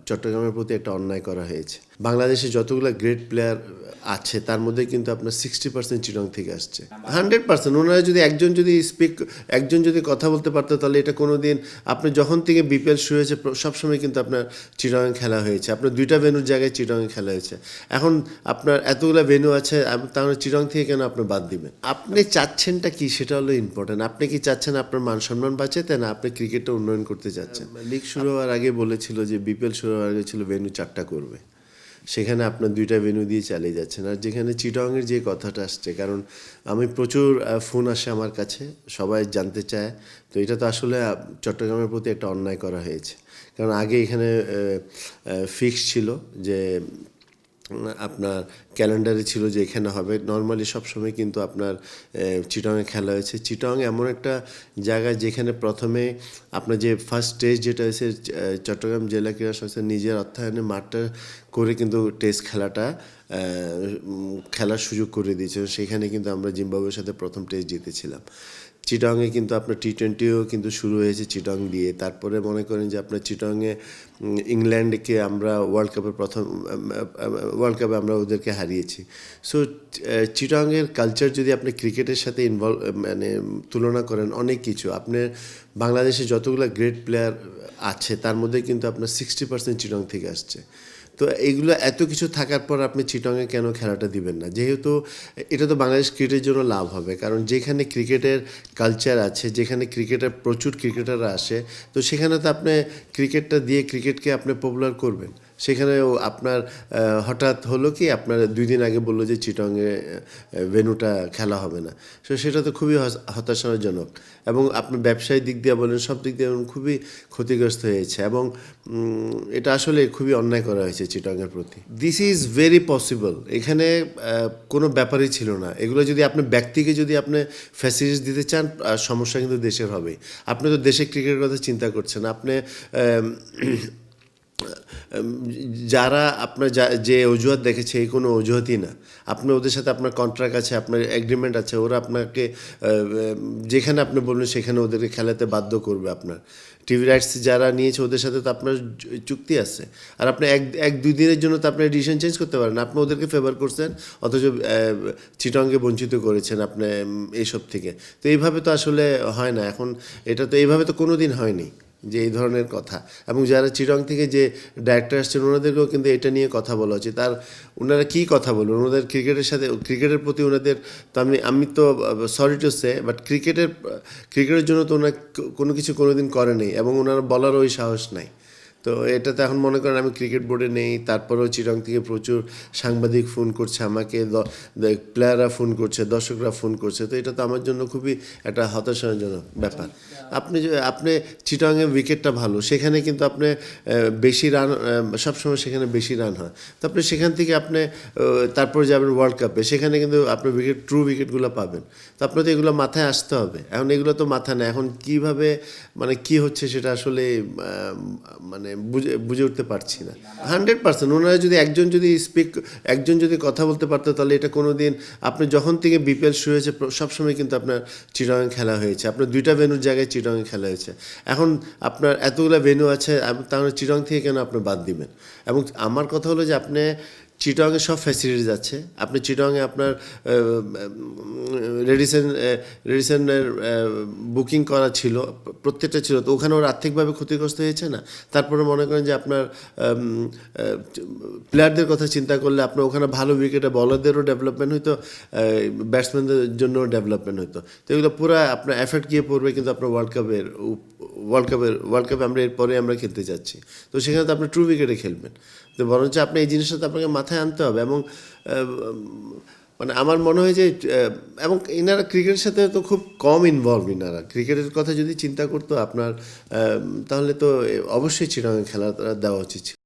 চট্টগ্রামের প্রতি একটা অন্যায় করা হয়েছে। বাংলাদেশে যতগুলো গ্রেট প্লেয়ার আছে তার মধ্যে কিন্তু আপনার 60% চিটং থেকে আসছে। 100% ওনারা যদি একজন যদি কথা বলতে পারতো তাহলে এটা কোনো দিন আপনি যখন থেকে বিপিএল শুরু হয়েছে সবসময় কিন্তু আপনার চিটংয়ে খেলা হয়েছে। আপনার 2টা ভেন্যুর জায়গায় চিটংয়ে খেলা হয়েছে। এখন আপনার এতগুলো ভেন্যু আছে, তাহলে চিটং থেকে কেন আপনি বাদ দিবেন? আপনি চাচ্ছেনটা কি সেটা হলো ইম্পর্টেন্ট। আপনি কি চাচ্ছেন আপনার মান সম্মান বাঁচাতে, না আপনি ক্রিকেটটা উন্নয়ন করতে চাচ্ছেন? লিগ শুরু হওয়ার আগে বলেছিল যে বিপিএল শুরু হওয়ার আগে ছিল ভেন্যু 4টা করবে, সেখানে আপনার 2টা ভেন্যু দিয়ে চালিয়ে যাচ্ছেন। আর যেখানে চিটংয়ের যে কথাটা আসছে, কারণ আমি প্রচুর ফোন আসে আমার কাছে, সবাই জানতে চায়, তো এটা তো আসলে চট্টগ্রামের প্রতি একটা অন্যায় করা হয়েছে। কারণ আগে এখানে ফিক্স ছিল যে আপনার ক্যালেন্ডারে ছিল যে এখানে হবে, নর্মালি সবসময় কিন্তু আপনার চিটংয়ে খেলা হয়েছে। চিটং এমন একটা জায়গা যেখানে প্রথমে আপনার যে ফার্স্ট টেস্ট যেটা হয়েছে চট্টগ্রাম জেলা ক্রীড়া সংস্থার নিজের অর্থায়নে মাঠটা করে কিন্তু টেস্ট খেলাটা খেলার সুযোগ করে দিয়েছে। সেখানে কিন্তু আমরা জিম্বাবুয়ের সাথে প্রথম টেস্ট জিতেছিলাম। চিটংয়ে কিন্তু আপনার টি20ও কিন্তু শুরু হয়েছে চিটং দিয়ে। তারপরে মনে করেন যে আপনার চিটংয়ে ইংল্যান্ডকে আমরা ওয়ার্ল্ড কাপে আমরা ওদেরকে হারিয়েছি। সো চিটংয়ের কালচার যদি আপনি ক্রিকেটের সাথে তুলনা করেন, অনেক কিছু আপনার বাংলাদেশে যতগুলো গ্রেট প্লেয়ার আছে তার মধ্যে কিন্তু আপনার 60% চিটং থেকে আসছে। তো এইগুলো এত কিছু থাকার পর আপনি চিটংয়ে কেন খেলাটা দিবেন না? যেহেতু এটা তো বাংলাদেশ ক্রিকেটের জন্য লাভ হবে, কারণ যেখানে ক্রিকেটের কালচার আছে, যেখানে প্রচুর ক্রিকেটাররা আসে, তো সেখানে তো আপনি ক্রিকেটটা দিয়ে ক্রিকেটকে আপনি পপুলার করবেন। সেখানেও আপনার হঠাৎ হলো কি আপনার 2 দিন আগে বললো যে চিটংয়ে ভেন্যুটা খেলা হবে না। সো সেটা তো খুবই হতাশাজনক, এবং আপনার ব্যবসায়িক দিক দিয়ে বলেন, সব দিক দিয়ে খুবই ক্ষতিগ্রস্ত হয়েছে, এবং এটা আসলে খুবই অন্যায় করা হয়েছে চিটংয়ের প্রতি। This is very possible. এখানে কোনো ব্যাপারই ছিল না। এগুলো যদি আপনি ব্যক্তিকে যদি আপনি ফ্যাসিলিটিস দিতে চান, সমস্যা কিন্তু দেশের হবেই। আপনি তো দেশের ক্রিকেটের কথা চিন্তা করছেন। আপনি যারা আপনার যে অজুহাত দেখেছে, এই কোনো অজুহাতই না। আপনি ওদের সাথে আপনার কন্ট্রাক্ট আছে, আপনার এগ্রিমেন্ট আছে, ওরা আপনাকে যেখানে আপনি বলবেন সেখানে ওদেরকে খেলাতে বাধ্য করবে। আপনার টিভি রাইটস যারা নিয়েছে ওদের সাথে তো আপনার চুক্তি আছে, আর আপনি 1-2 দিনের জন্য তো আপনি ডিসিশন চেঞ্জ করতে পারেন। আপনি ওদেরকে ফেভার করছেন, অথচ চিটংকে বঞ্চিত করেছেন আপনি এইসব থেকে। তো এইভাবে তো আসলে হয় না। এখন এটা তো এইভাবে তো কোনো দিন হয়নি যে এই ধরনের কথা। এবং যারা চিটং থেকে যে ডাইরেক্টর আসছেন ওনাদেরকেও কিন্তু এটা নিয়ে কথা বলা উচিত। আর ওনারা কী কথা বলবেন ওনাদের ক্রিকেটের প্রতি ওনাদের তো আমি তো সরি টু সে, বাট ক্রিকেটের জন্য তো ওনারা কোনো কিছু কোনো দিন করেনি, এবং ওনারা বলারও ওই সাহস নাই। তো এটাতে এখন মনে করেন আমি ক্রিকেট বোর্ডে নেই, তারপরেও চিটং থেকে প্রচুর সাংবাদিক ফোন করছে আমাকে, প্লেয়াররা ফোন করছে, দর্শকরা ফোন করছে। তো এটা তো আমার জন্য খুবই একটা হতাশাজনক ব্যাপার। আপনি চিটংয়ে উইকেটটা ভালো, সেখানে কিন্তু আপনি বেশি রান, সবসময় সেখানে বেশি রান হয়। তো আপনি সেখান থেকে আপনি তারপরে যাবেন ওয়ার্ল্ড কাপে, সেখানে কিন্তু আপনি ট্রু উইকেটগুলো পাবেন। তো আপনার তো এগুলো মাথায় আসতে হবে। এখন এগুলো তো মাথা নেই। এখন কীভাবে কী হচ্ছে সেটা আসলে বুঝে উঠতে পারছি না। 100% ওনারা যদি একজন যদি কথা বলতে পারতো তাহলে এটা কোনো দিন আপনি যখন থেকে বিপিএল শুরু হয়েছে সবসময় কিন্তু আপনার চিটংয়ে খেলা হয়েছে। আপনার 2টা ভেন্যুর জায়গায় চিটংয়ে খেলা হয়েছে। এখন আপনার এতগুলো ভেন্যু আছে, তাহলে চিটং থেকে কেন আপনি বাদ দিবেন? এবং আমার কথা হলো যে আপনি চিটংয়ে সব ফ্যাসিলিটিস আছে। আপনি চিটংয়ে আপনার রেডিসনের বুকিং করা ছিল, প্রত্যেকটা ছিল, তো ওখানে ওর আর্থিকভাবে ক্ষতিগ্রস্ত হয়েছে না। তারপরে মনে করেন যে আপনার প্লেয়ারদের কথা চিন্তা করলে আপনার ওখানে ভালো উইকেটে বলারদেরও ডেভেলপমেন্ট হইতো, ব্যাটসম্যানদের জন্যও ডেভেলপমেন্ট হইতো। তো এগুলো পুরো আপনার এফেক্ট গিয়ে পড়বে কিন্তু আপনার ওয়ার্ল্ড কাপে আমরা এরপরে আমরা খেলতে যাচ্ছি। তো সেখানে তো আপনি ট্রু উইকেটে খেলবেন। তো বরঞ্চ আপনি এই জিনিসটা তো আপনাকে মাথায় আনতে হবে। এবং আমার মনে হয় যে এবং এনারা ক্রিকেটের সাথে তো খুব কম ইনভলভ। এনারা ক্রিকেটের কথা যদি চিন্তা করতো আপনার, তাহলে তো অবশ্যই চিটংয়ে খেলা দেওয়া উচিত ছিল।